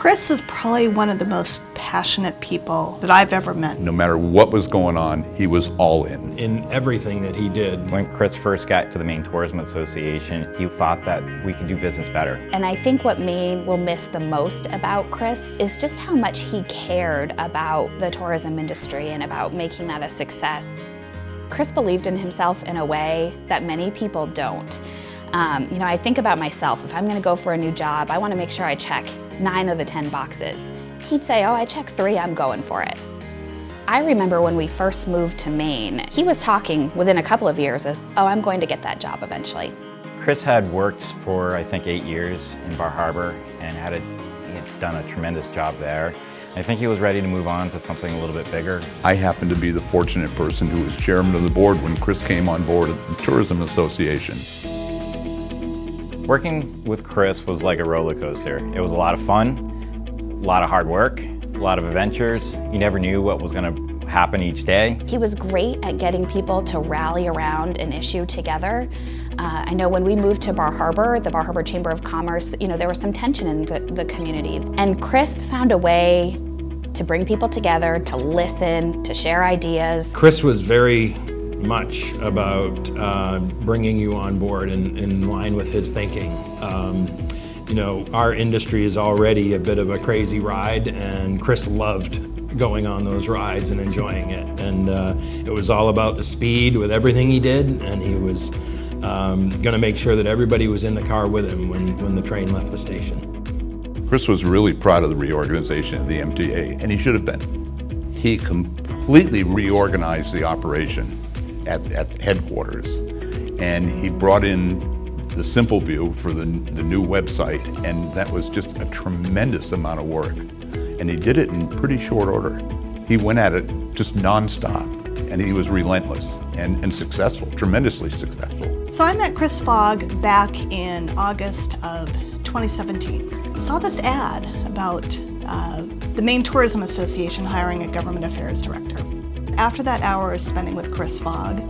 Chris is probably one of the most passionate people that I've ever met. No matter what was going on, he was all in. In everything that he did. When Chris first got to the Maine Tourism Association, he thought that we could do business better. And I think what Maine will miss the most about Chris is just how much he cared about the tourism industry and about making that a success. Chris believed in himself in a way that many people don't. I think about myself. If I'm going to go for a new job, I want to make sure I check 9 of the 10 boxes. He'd say, oh, I check 3, I'm going for it. I remember when we first moved to Maine, he was talking within a couple of years of, oh, I'm going to get that job eventually. Chris had worked for, I think, 8 years in Bar Harbor and he had done a tremendous job there. I think he was ready to move on to something a little bit bigger. I happened to be the fortunate person who was chairman of the board when Chris came on board at the Tourism Association. Working with Chris was like a roller coaster. It was a lot of fun, a lot of hard work, a lot of adventures. You never knew what was going to happen each day. He was great at getting people to rally around an issue together. I know when we moved to Bar Harbor, the Bar Harbor Chamber of Commerce, there was some tension in the community. And Chris found a way to bring people together, to listen, to share ideas. Chris was very much about bringing you on board in line with his thinking. Our industry is already a bit of a crazy ride, and Chris loved going on those rides and enjoying it. And it was all about the speed with everything he did, and he was going to make sure that everybody was in the car with him when the train left the station. Chris was really proud of the reorganization of the MTA, and he should have been. He completely reorganized the operation at headquarters, and he brought in the Simple View for the new website, and that was just a tremendous amount of work. And he did it in pretty short order. He went at it just nonstop, and he was relentless and successful, tremendously successful. So I met Chris Fogg back in August of 2017. I saw this ad about the Maine Tourism Association hiring a government affairs director. After that hour of spending with Chris Fogg,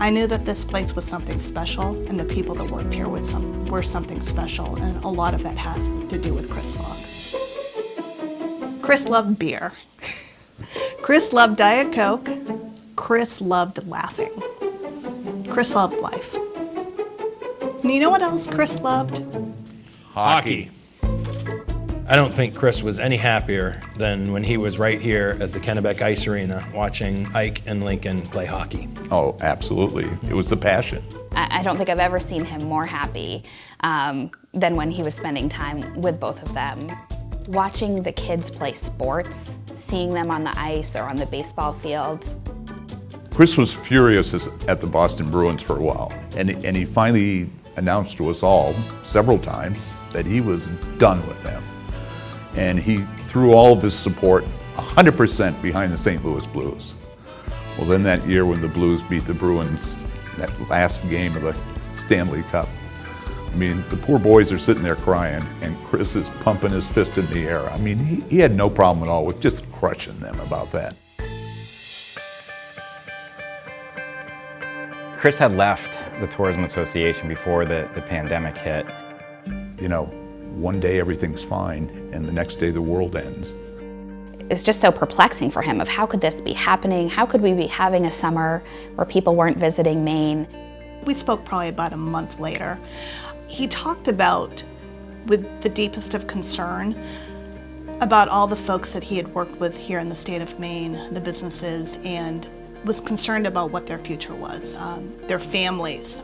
I knew that this place was something special, and the people that worked here were something special, and a lot of that has to do with Chris Fogg. Chris loved beer. Chris loved Diet Coke. Chris loved laughing. Chris loved life. And you know what else Chris loved? Hockey. I don't think Chris was any happier than when he was right here at the Kennebec Ice Arena watching Ike and Lincoln play hockey. Oh, absolutely. It was the passion. I don't think I've ever seen him more happy than when he was spending time with both of them. Watching the kids play sports, seeing them on the ice or on the baseball field. Chris was furious at the Boston Bruins for a while, and he finally announced to us all several times that he was done with them. And he threw all of his support 100% behind the St. Louis Blues. Well, then that year when the Blues beat the Bruins, that last game of the Stanley Cup, I mean, the poor boys are sitting there crying, and Chris is pumping his fist in the air. I mean, he had no problem at all with just crushing them about that. Chris had left the Tourism Association before the pandemic hit. One day everything's fine, and the next day the world ends. It's just so perplexing for him of how could this be happening? How could we be having a summer where people weren't visiting Maine? We spoke probably about a month later. He talked about, with the deepest of concern, about all the folks that he had worked with here in the state of Maine, the businesses, and was concerned about what their future was, their families,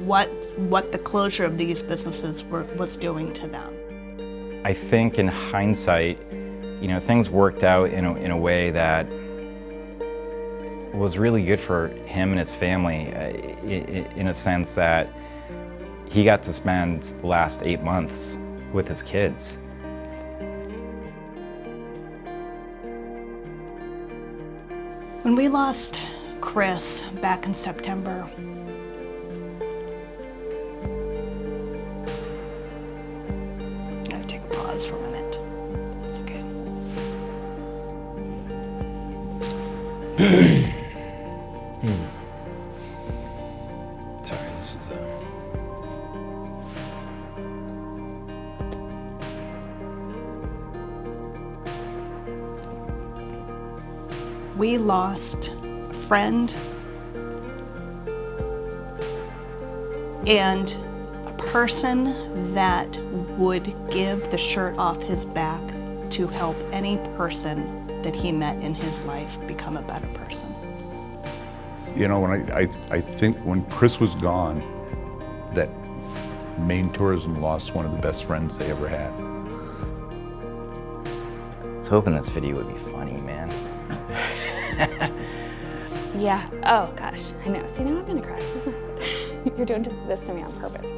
what the closure of these businesses was doing to them. I think in hindsight, things worked out in a way that was really good for him and his family, in a sense that he got to spend the last 8 months with his kids. When we lost Chris back in September, I'm gonna take a pause for a minute. It's okay. Sorry, this is We lost a friend and a person that would give the shirt off his back to help any person that he met in his life become a better person. You know, when I think when Chris was gone, that Maine tourism lost one of the best friends they ever had. I was hoping this video would be funny, man. Yeah, oh gosh, I know. See, now I'm gonna cry, isn't it? You're doing this to me on purpose.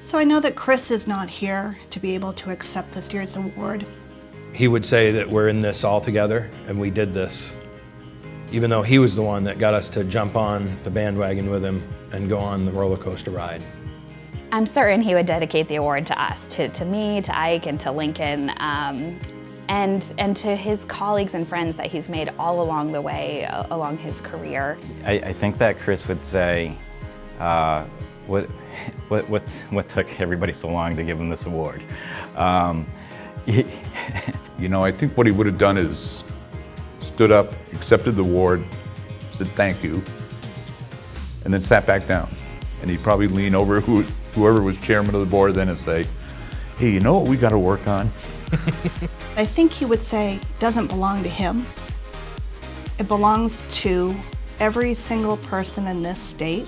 So I know that Chris is not here to be able to accept this year's award. He would say that we're in this all together and we did this, even though he was the one that got us to jump on the bandwagon with him and go on the roller coaster ride. I'm certain he would dedicate the award to us, to me, to Ike, and to Lincoln, and to his colleagues and friends that he's made all along the way, along his career. I think that Chris would say, what took everybody so long to give him this award? You know, I think what he would have done is stood up, accepted the award, said thank you, and then sat back down. And he'd probably lean over whoever was chairman of the board then and say, hey, you know what we got to work on? I think he would say it doesn't belong to him. It belongs to every single person in this state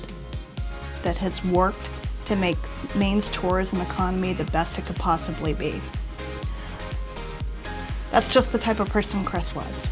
that has worked to make Maine's tourism economy the best it could possibly be. That's just the type of person Chris was.